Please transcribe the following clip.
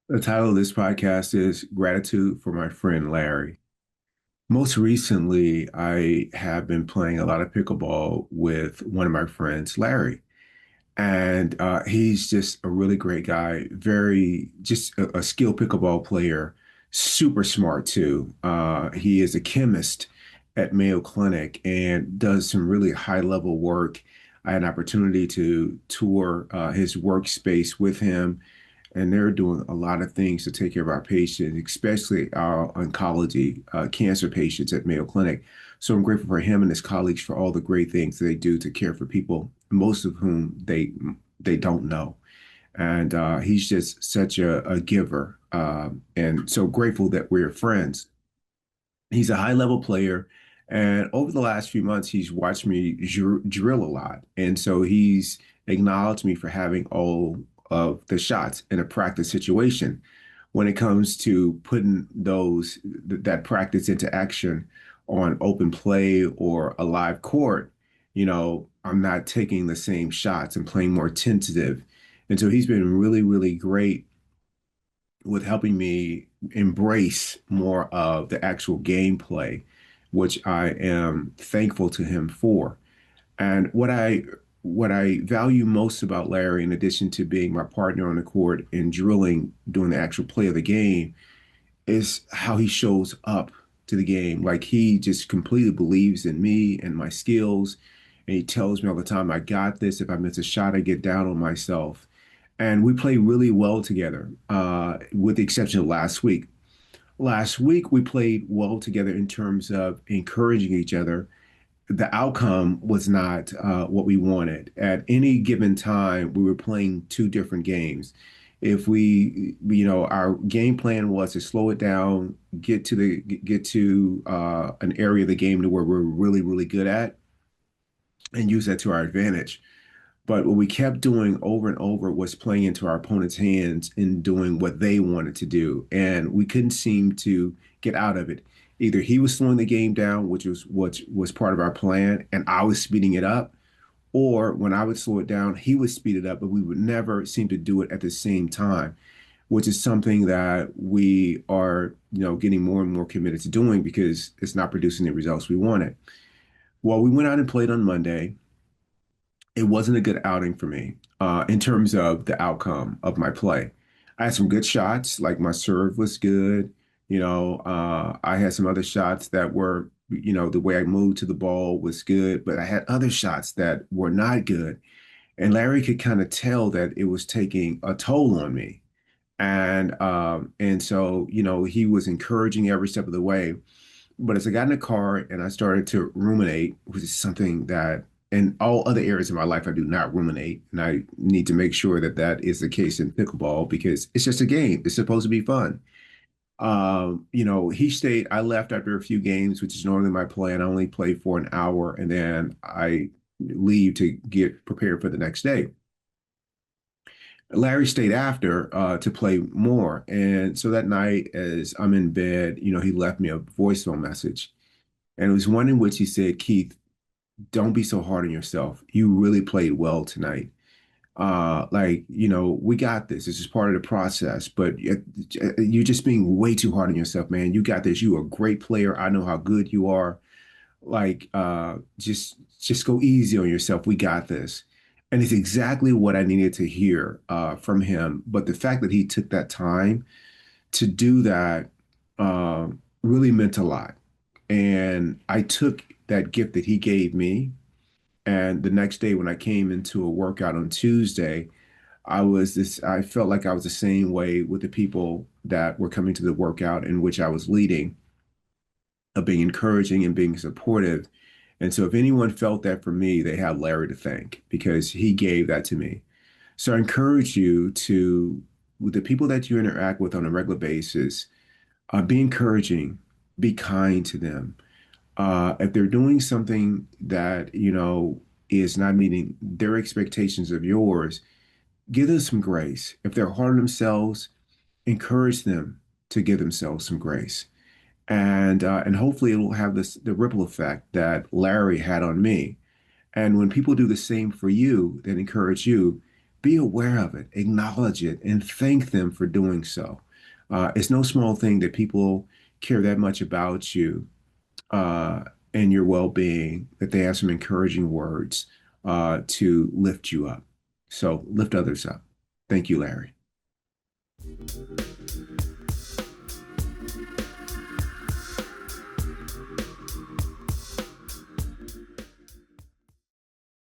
The title of this podcast is Gratitude for My Friend Larry. Most recently, I have been playing a lot of pickleball with one of my friends, Larry. And he's just a really great guy, very just a skilled pickleball player, super smart too. He is a chemist at Mayo Clinic and does some really high level work. I had an opportunity to tour his workspace with him, and they're doing a lot of things to take care of our patients, especially our oncology cancer patients at Mayo Clinic. So I'm grateful for him and his colleagues for all the great things that they do to care for people, most of whom they don't know. And he's just such a giver, and so grateful that we're friends. He's a high level player. And over the last few months, he's watched me drill a lot. And so he's acknowledged me for having all of the shots in a practice situation. When it comes to putting that practice into action on open play or a live court, I'm not taking the same shots and playing more tentative. And so he's been really, really great with helping me embrace more of the actual gameplay, which I am thankful to him for. And what I value most about Larry, in addition to being my partner on the court and drilling, doing the actual play of the game, is how he shows up to the game. Like he just completely believes in me and my skills. And he tells me all the time, I got this. If I miss a shot, I get down on myself. And we play really well together, with the exception of last week. Last week, we played well together in terms of encouraging each other. The outcome was not what we wanted. At any given time, we were playing two different games. If our game plan was to slow it down, get to an area of the game to where we're really, really good at, and use that to our advantage. But what we kept doing over and over was playing into our opponent's hands and doing what they wanted to do. And we couldn't seem to get out of it. Either he was slowing the game down, which was part of our plan, and I was speeding it up, or when I would slow it down, he would speed it up, but we would never seem to do it at the same time, which is something that we are, getting more and more committed to doing because it's not producing the results we wanted. Well, we went out and played on Monday. It wasn't a good outing for me in terms of the outcome of my play. I had some good shots, like my serve was good. I had some other shots that were, the way I moved to the ball was good, but I had other shots that were not good. And Larry could kind of tell that it was taking a toll on me. And so, he was encouraging every step of the way. But as I got in the car and I started to ruminate, which is something that in all other areas of my life, I do not ruminate. And I need to make sure that that is the case in pickleball because it's just a game. It's supposed to be fun. He stayed, I left after a few games, which is normally my plan. I only play for an hour and then I leave to get prepared for the next day. Larry stayed after to play more. And so that night, as I'm in bed, he left me a voicemail message. And it was one in which he said, Keith, don't be so hard on yourself. You really played well tonight. We got this. This is part of the process, but you're just being way too hard on yourself, man. You got this. You're a great player. I know how good you are. Just go easy on yourself. We got this. And it's exactly what I needed to hear from him. But the fact that he took that time to do that really meant a lot. And I took that gift that he gave me. And the next day, when I came into a workout on Tuesday, I felt like I was the same way with the people that were coming to the workout in which I was leading, of being encouraging and being supportive. And so if anyone felt that for me, they had Larry to thank because he gave that to me. So I encourage you to, with the people that you interact with on a regular basis, be encouraging, be kind to them. If they're doing something that, is not meeting their expectations of yours, give them some grace. If they're hard on themselves, encourage them to give themselves some grace. And hopefully it will have the ripple effect that Larry had on me. And when people do the same for you, that encourage you, be aware of it, acknowledge it, and thank them for doing so. It's no small thing that people care that much about you uh, and your well-being that they have some encouraging words to lift you up. So lift others up. Thank you, Larry.